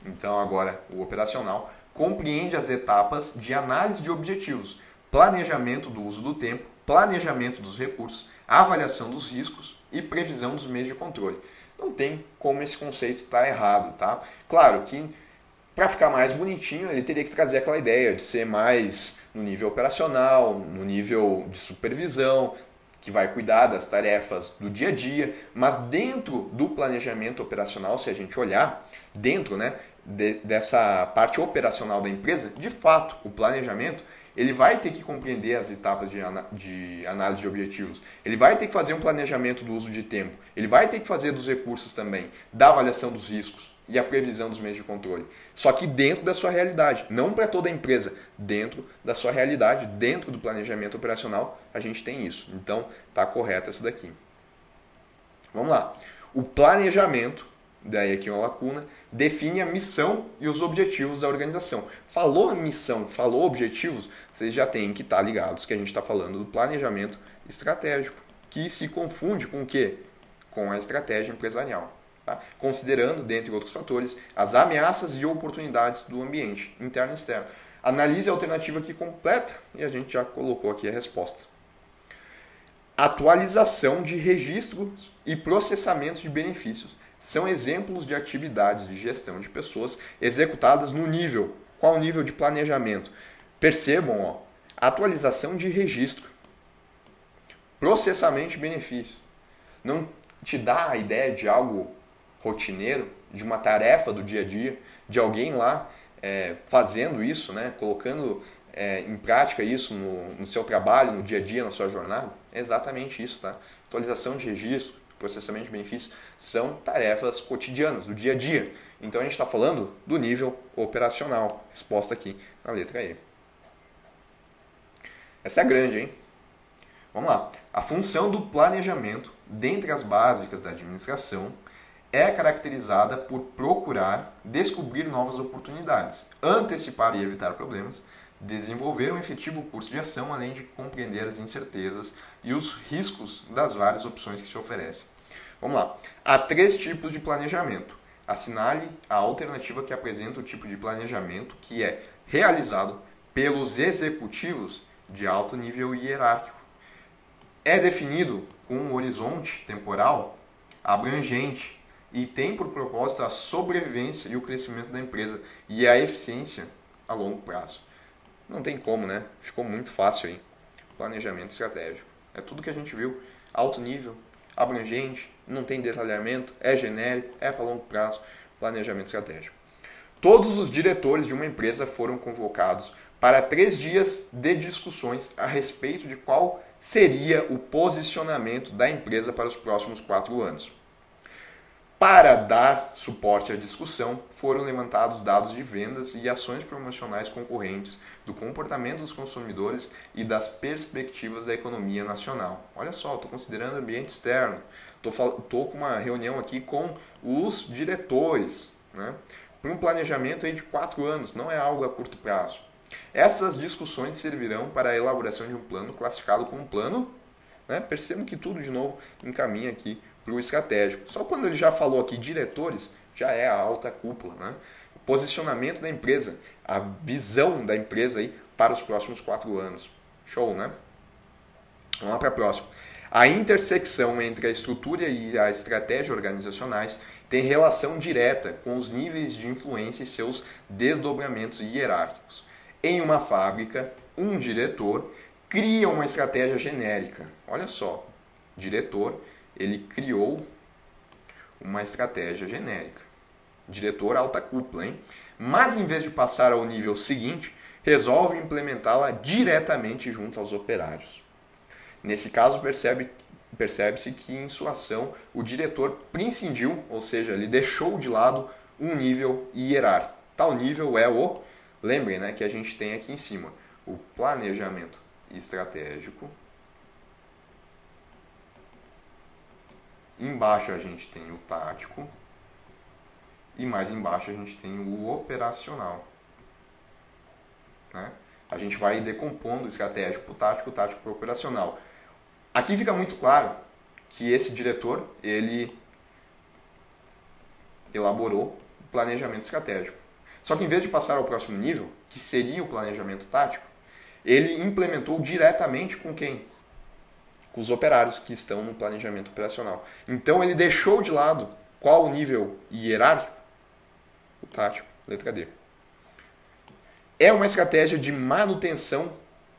Então agora o operacional compreende as etapas de análise de objetivos, planejamento do uso do tempo, planejamento dos recursos, avaliação dos riscos e previsão dos meios de controle. Não tem como esse conceito estar errado, tá? Claro que para ficar mais bonitinho, ele teria que trazer aquela ideia de ser mais no nível operacional, no nível de supervisão, que vai cuidar das tarefas do dia a dia, mas dentro do planejamento operacional, se a gente olhar, dentro, né, dessa parte operacional da empresa, de fato, o planejamento ele vai ter que compreender as etapas de análise de objetivos, ele vai ter que fazer um planejamento do uso de tempo, ele vai ter que fazer dos recursos também, da avaliação dos riscos e a previsão dos meios de controle. Só que dentro da sua realidade, não para toda a empresa, dentro da sua realidade, dentro do planejamento operacional, a gente tem isso. Então, está correto essa daqui. Vamos lá. O planejamento, daí aqui uma lacuna, define a missão e os objetivos da organização. Falou missão, falou objetivos, vocês já têm que estar ligados que a gente está falando do planejamento estratégico, que se confunde com o quê? Com a estratégia empresarial. Tá? Considerando, dentre outros fatores, as ameaças e oportunidades do ambiente, interno e externo. Analise a alternativa aqui completa e a gente já colocou aqui a resposta. Atualização de registros e processamento de benefícios são exemplos de atividades de gestão de pessoas executadas no nível. Qual nível de planejamento? Percebam, ó, atualização de registro, processamento de benefícios. Não te dá a ideia de algo rotineiro, de uma tarefa do dia a dia, de alguém lá fazendo isso, né? Colocando em prática isso no seu trabalho, no dia a dia, na sua jornada? É exatamente isso, tá? Atualização de registro, processamento de benefícios são tarefas cotidianas, do dia a dia. Então a gente está falando do nível operacional. Resposta aqui na letra E. Essa é grande, hein? Vamos lá. A função do planejamento, dentre as básicas da administração, é caracterizada por procurar descobrir novas oportunidades, antecipar e evitar problemas, desenvolver um efetivo curso de ação, além de compreender as incertezas e os riscos das várias opções que se oferecem. Vamos lá. Há 3 tipos de planejamento. Assinale a alternativa que apresenta o tipo de planejamento que é realizado pelos executivos de alto nível hierárquico. É definido com um horizonte temporal abrangente e tem por propósito a sobrevivência e o crescimento da empresa e a eficiência a longo prazo. Não tem como, né? Ficou muito fácil aí. Planejamento estratégico. É tudo que a gente viu. Alto nível, abrangente, não tem detalhamento, é genérico, é para longo prazo. Planejamento estratégico. Todos os diretores de uma empresa foram convocados para 3 dias de discussões a respeito de qual seria o posicionamento da empresa para os próximos 4 anos. Para dar suporte à discussão, foram levantados dados de vendas e ações promocionais concorrentes, do comportamento dos consumidores e das perspectivas da economia nacional. Olha só, estou considerando ambiente externo. Estou com uma reunião aqui com os diretores, né? Para um planejamento aí de 4 anos, não é algo a curto prazo. Essas discussões servirão para a elaboração de um plano classificado como plano, né? Percebam que tudo de novo encaminha aqui para o estratégico. Só quando ele já falou aqui diretores, já é a alta cúpula, né? O posicionamento da empresa, a visão da empresa aí para os próximos 4 anos. Show, né? Vamos lá para a próxima. A intersecção entre a estrutura e a estratégia organizacionais tem relação direta com os níveis de influência e seus desdobramentos hierárquicos. Em uma fábrica, um diretor cria uma estratégia genérica. Olha só, diretor, ele criou uma estratégia genérica. Diretor alta cúpula, hein? Mas em vez de passar ao nível seguinte, resolve implementá-la diretamente junto aos operários. Nesse caso, percebe-se que em sua ação o diretor prescindiu, ou seja, ele deixou de lado um nível hierárquico. Tal nível é o, lembrem, né, que a gente tem aqui em cima, o planejamento estratégico. Embaixo a gente tem o tático e mais embaixo a gente tem o operacional, né? A gente vai decompondo o estratégico para o tático para o operacional. Aqui fica muito claro que esse diretor, ele elaborou planejamento estratégico. Só que em vez de passar ao próximo nível, que seria o planejamento tático, ele implementou diretamente com quem? Com os operários que estão no planejamento operacional. Então ele deixou de lado qual o nível hierárquico? O tático, letra D. É uma estratégia de manutenção,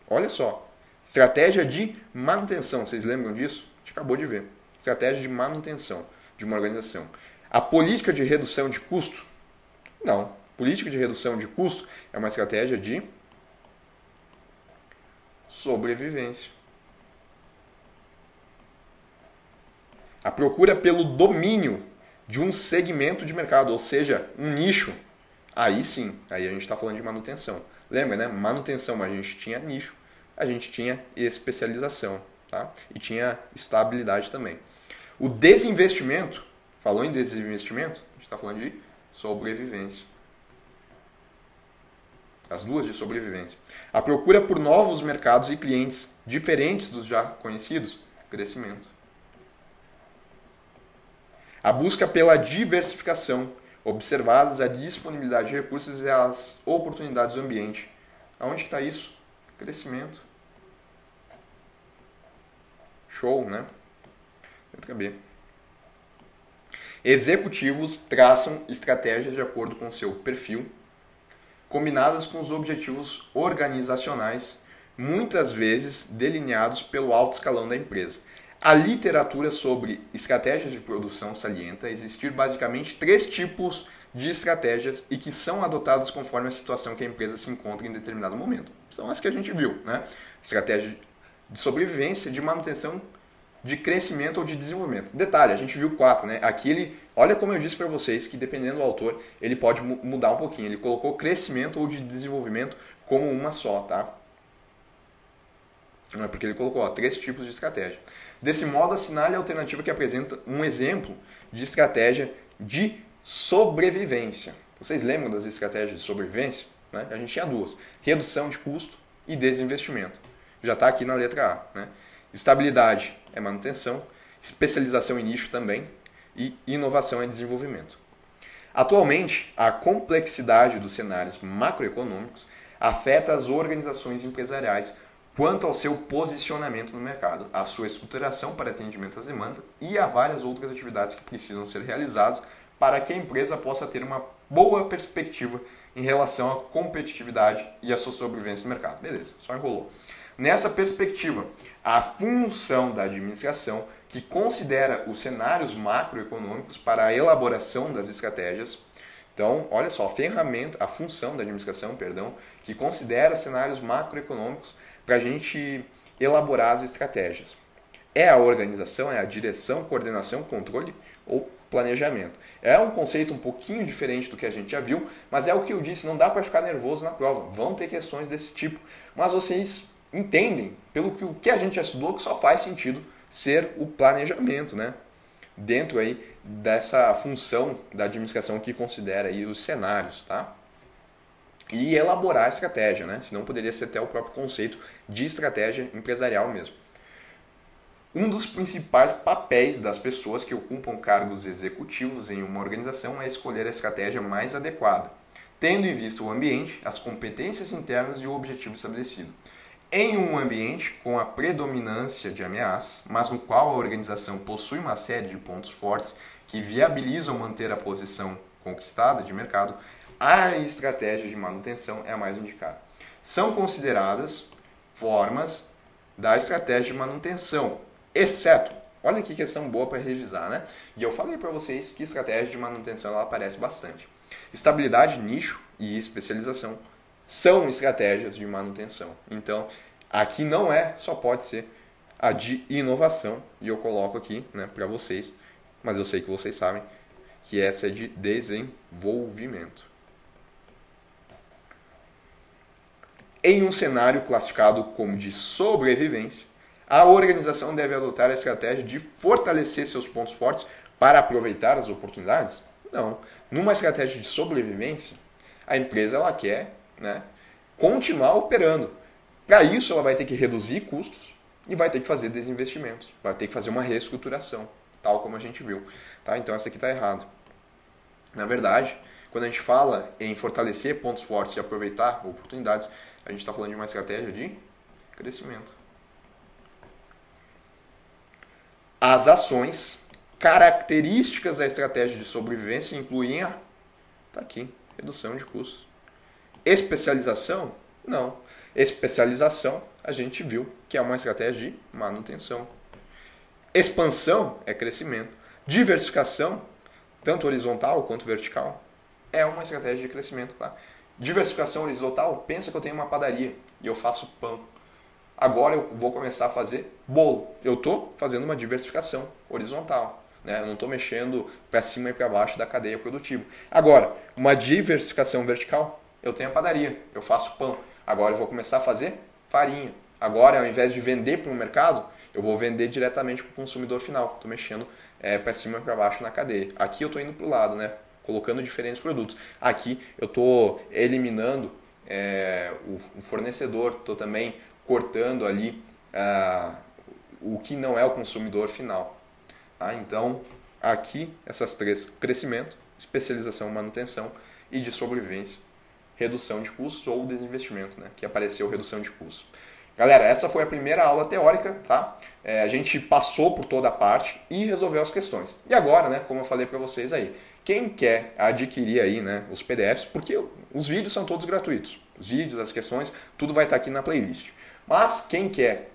olha só, estratégia de manutenção, vocês lembram disso? A gente acabou de ver. Estratégia de manutenção de uma organização. A política de redução de custo? Não. Política de redução de custo é uma estratégia de sobrevivência. A procura pelo domínio de um segmento de mercado, ou seja, um nicho. Aí sim, aí a gente está falando de manutenção. Lembra, né? Manutenção, a gente tinha nicho, a gente tinha especialização, tá? E tinha estabilidade também. O desinvestimento, falou em desinvestimento, a gente está falando de sobrevivência. As duas de sobrevivência. A procura por novos mercados e clientes diferentes dos já conhecidos, crescimento. A busca pela diversificação, observadas a disponibilidade de recursos e as oportunidades do ambiente. Aonde está isso? Crescimento. Show, né? Letra B. Executivos traçam estratégias de acordo com seu perfil, combinadas com os objetivos organizacionais, muitas vezes delineados pelo alto escalão da empresa. A literatura sobre estratégias de produção salienta existir basicamente 3 tipos de estratégias e que são adotadas conforme a situação que a empresa se encontra em determinado momento. São as que a gente viu, né? Estratégia de sobrevivência, de manutenção, de crescimento ou de desenvolvimento. Detalhe, a gente viu 4, né? Aqui ele, olha como eu disse para vocês, que dependendo do autor, ele pode mudar um pouquinho. Ele colocou crescimento ou de desenvolvimento como uma só, tá? Não é porque ele colocou 3 tipos de estratégia. Desse modo, assinale a alternativa que apresenta um exemplo de estratégia de sobrevivência. Vocês lembram das estratégias de sobrevivência? Né? A gente tinha 2. Redução de custo e desinvestimento. Já está aqui na letra A. Né? Estabilidade é manutenção, especialização e nicho também, e inovação é desenvolvimento. Atualmente, a complexidade dos cenários macroeconômicos afeta as organizações empresariais quanto ao seu posicionamento no mercado, a sua estruturação para atendimento às demandas e a várias outras atividades que precisam ser realizadas para que a empresa possa ter uma boa perspectiva em relação à competitividade e à sua sobrevivência no mercado. Beleza, só enrolou. Nessa perspectiva, a função da administração, que considera os cenários macroeconômicos para a elaboração das estratégias. Então, olha só, a função da administração, que considera cenários macroeconômicos para a gente elaborar as estratégias. É a organização, é a direção, coordenação, controle ou planejamento. É um conceito um pouquinho diferente do que a gente já viu, mas é o que eu disse, não dá para ficar nervoso na prova. Vão ter questões desse tipo, mas vocês entendem, pelo que o que a gente já estudou, que só faz sentido ser o planejamento, né? Dentro aí dessa função da administração que considera aí os cenários, tá? E elaborar a estratégia, né? Senão poderia ser até o próprio conceito de estratégia empresarial mesmo. Um dos principais papéis das pessoas que ocupam cargos executivos em uma organização é escolher a estratégia mais adequada, tendo em vista o ambiente, as competências internas e o objetivo estabelecido. Em um ambiente com a predominância de ameaças, mas no qual a organização possui uma série de pontos fortes que viabilizam manter a posição conquistada de mercado, a estratégia de manutenção é a mais indicada. São consideradas formas da estratégia de manutenção, exceto, olha que questão boa para revisar, né? E eu falei para vocês que estratégia de manutenção ela aparece bastante. Estabilidade, nicho e especialização são estratégias de manutenção. Então, aqui não só pode ser a de inovação, e eu coloco aqui, né, para vocês, mas eu sei que vocês sabem que essa é de desenvolvimento. Em um cenário classificado como de sobrevivência, a organização deve adotar a estratégia de fortalecer seus pontos fortes para aproveitar as oportunidades? Não. Numa estratégia de sobrevivência, a empresa ela quer, né, continuar operando. Para isso, ela vai ter que reduzir custos e vai ter que fazer desinvestimentos. Vai ter que fazer uma reestruturação, tal como a gente viu. Tá? Então, essa aqui está errado. Na verdade, quando a gente fala em fortalecer pontos fortes e aproveitar oportunidades, a gente está falando de uma estratégia de crescimento. As ações, características da estratégia de sobrevivência incluem a, tá aqui, redução de custos. Especialização? Não. Especialização, a gente viu que é uma estratégia de manutenção. Expansão é crescimento. Diversificação, tanto horizontal quanto vertical, é uma estratégia de crescimento, tá? Diversificação horizontal, pensa que eu tenho uma padaria e eu faço pão. Agora eu vou começar a fazer bolo. Eu estou fazendo uma diversificação horizontal, né? Eu não estou mexendo para cima e para baixo da cadeia produtiva. Agora, uma diversificação vertical, eu tenho a padaria, eu faço pão. Agora eu vou começar a fazer farinha. Agora, ao invés de vender para o mercado, eu vou vender diretamente para o consumidor final. Estou mexendo para cima e para baixo na cadeia. Aqui eu estou indo para o lado, né? Colocando diferentes produtos. Aqui eu estou eliminando o fornecedor, estou também cortando ali o que não é o consumidor final. Tá? Então, aqui essas três: crescimento, especialização, manutenção e de sobrevivência, redução de custos ou desinvestimento, né? Que apareceu redução de custos. Galera, essa foi a primeira aula teórica, tá? A gente passou por toda a parte e resolveu as questões. E agora, né, como eu falei para vocês aí, quem quer adquirir aí, né, os PDFs, porque os vídeos são todos gratuitos. Os vídeos, as questões, tudo vai estar aqui na playlist. Mas quem quer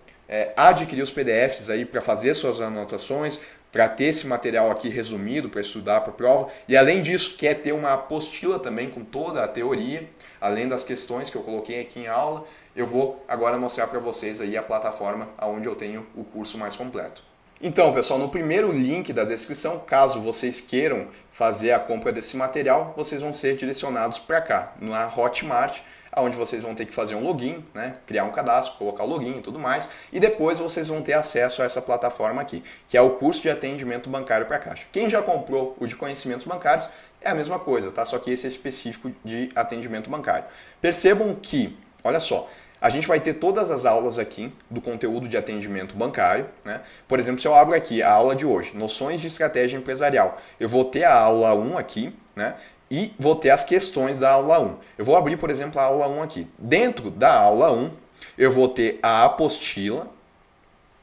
adquirir os PDFs aí para fazer suas anotações, para ter esse material aqui resumido, para estudar para a prova, e além disso quer ter uma apostila também com toda a teoria, além das questões que eu coloquei aqui em aula, eu vou agora mostrar para vocês aí a plataforma onde eu tenho o curso mais completo. Então, pessoal, no primeiro link da descrição, caso vocês queiram fazer a compra desse material, vocês vão ser direcionados para cá, na Hotmart, onde vocês vão ter que fazer um login, né? Criar um cadastro, colocar o login e tudo mais, e depois vocês vão ter acesso a essa plataforma aqui, que é o curso de atendimento bancário para Caixa. Quem já comprou o de conhecimentos bancários é a mesma coisa, tá? Só que esse é específico de atendimento bancário. Percebam que, olha só, a gente vai ter todas as aulas aqui do conteúdo de atendimento bancário, né? Por exemplo, se eu abro aqui a aula de hoje, noções de estratégia empresarial, eu vou ter a aula 1 aqui, né? E vou ter as questões da aula 1. Eu vou abrir, por exemplo, a aula 1 aqui. Dentro da aula 1, eu vou ter a apostila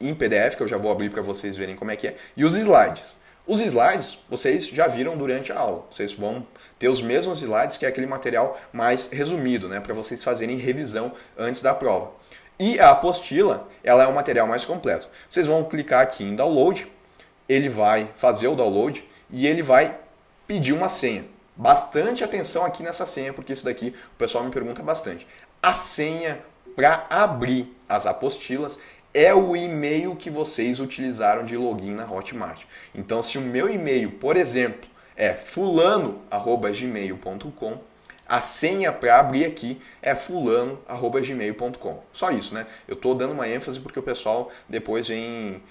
em PDF, que eu já vou abrir para vocês verem como é que é, e os slides. Os slides, vocês já viram durante a aula. Vocês vão ter os mesmos slides, que é aquele material mais resumido, né, para vocês fazerem revisão antes da prova. E a apostila, ela é um material mais completo. Vocês vão clicar aqui em download, ele vai fazer o download e ele vai pedir uma senha. Bastante atenção aqui nessa senha, porque isso daqui o pessoal me pergunta bastante. A senha para abrir as apostilas é o e-mail que vocês utilizaram de login na Hotmart. Então, se o meu e-mail, por exemplo, é fulano@gmail.com, a senha para abrir aqui é fulano@gmail.com. Só isso, né? Eu estou dando uma ênfase porque o pessoal depois vem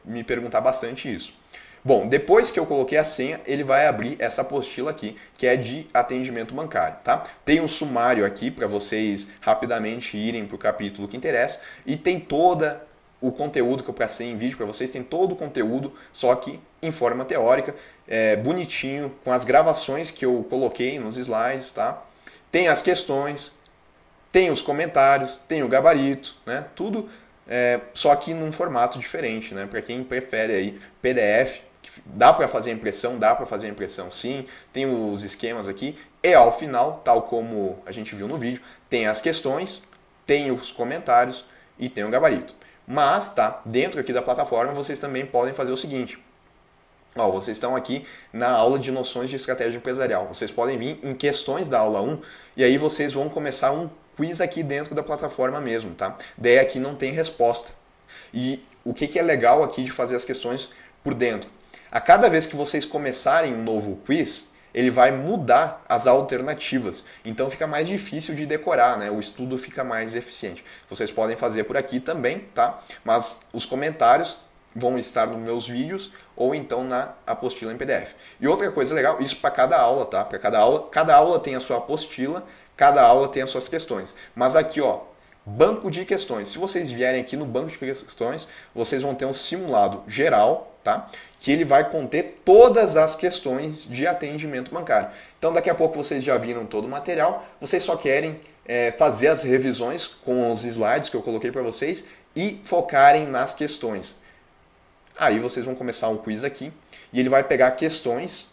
me perguntar bastante isso. Bom, depois que eu coloquei a senha, ele vai abrir essa apostila aqui, que é de atendimento bancário, tá? Tem um sumário aqui para vocês rapidamente irem para o capítulo que interessa e tem todo o conteúdo que eu passei em vídeo para vocês, tem todo o conteúdo, só que em forma teórica, bonitinho, com as gravações que eu coloquei nos slides, tá? Tem as questões, tem os comentários, tem o gabarito, né? Tudo só que num formato diferente, né? Para quem prefere aí PDF, dá para fazer impressão, sim, tem os esquemas aqui, e ao final, tal como a gente viu no vídeo, tem as questões, tem os comentários e tem o gabarito. Mas, tá, dentro aqui da plataforma vocês também podem fazer o seguinte, ó, vocês estão aqui na aula de noções de estratégia empresarial, vocês podem vir em questões da aula 1 e aí vocês vão começar um quiz aqui dentro da plataforma mesmo, tá? Daí aqui não tem resposta. E o que é legal aqui de fazer as questões por dentro? A cada vez que vocês começarem um novo quiz, ele vai mudar as alternativas. Então fica mais difícil de decorar, né? O estudo fica mais eficiente. Vocês podem fazer por aqui também, tá? Mas os comentários vão estar nos meus vídeos ou então na apostila em PDF. E outra coisa legal, isso para cada aula, tá? Para cada aula tem a sua apostila, cada aula tem as suas questões. Mas aqui, ó, banco de questões. Se vocês vierem aqui no banco de questões, vocês vão ter um simulado geral tá? Que ele vai conter todas as questões de atendimento bancário. Então daqui a pouco vocês já viram todo o material, vocês só querem fazer as revisões com os slides que eu coloquei para vocês e focarem nas questões. Aí vocês vão começar um quiz aqui e ele vai pegar questões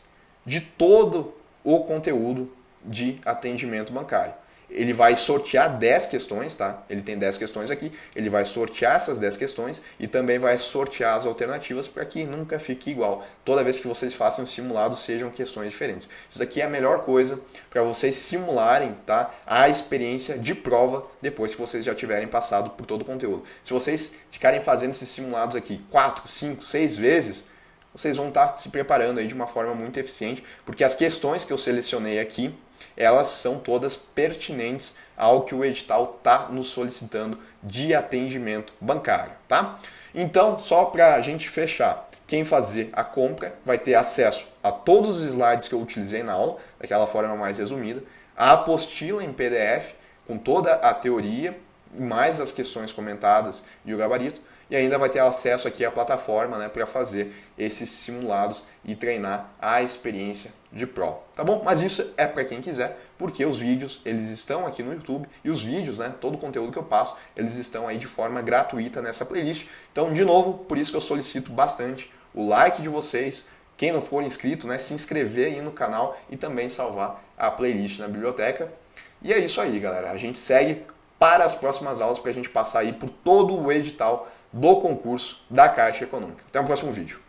de todo o conteúdo de atendimento bancário. Ele vai sortear 10 questões, tá? Ele tem 10 questões aqui, ele vai sortear essas 10 questões e também vai sortear as alternativas para que nunca fique igual. Toda vez que vocês façam simulados, sejam questões diferentes. Isso aqui é a melhor coisa para vocês simularem, tá? A experiência de prova depois que vocês já tiverem passado por todo o conteúdo. Se vocês ficarem fazendo esses simulados aqui 4, 5, 6 vezes, vocês vão estar se preparando aí de uma forma muito eficiente, porque as questões que eu selecionei aqui, elas são todas pertinentes ao que o edital está nos solicitando de atendimento bancário, tá? Então, só para a gente fechar, quem fazer a compra vai ter acesso a todos os slides que eu utilizei na aula, daquela forma mais resumida, a apostila em PDF com toda a teoria, mais as questões comentadas e o gabarito, e ainda vai ter acesso aqui à plataforma, né, para fazer esses simulados e treinar a experiência de prova, tá bom? Mas isso é para quem quiser, porque os vídeos eles estão aqui no YouTube e os vídeos, né, todo o conteúdo que eu passo, eles estão aí de forma gratuita nessa playlist. Então, de novo, por isso que eu solicito bastante o like de vocês, quem não for inscrito, né, se inscrever aí no canal e também salvar a playlist na biblioteca. E é isso aí, galera. A gente segue para as próximas aulas para a gente passar aí por todo o edital do concurso da Caixa Econômica. Até o próximo vídeo.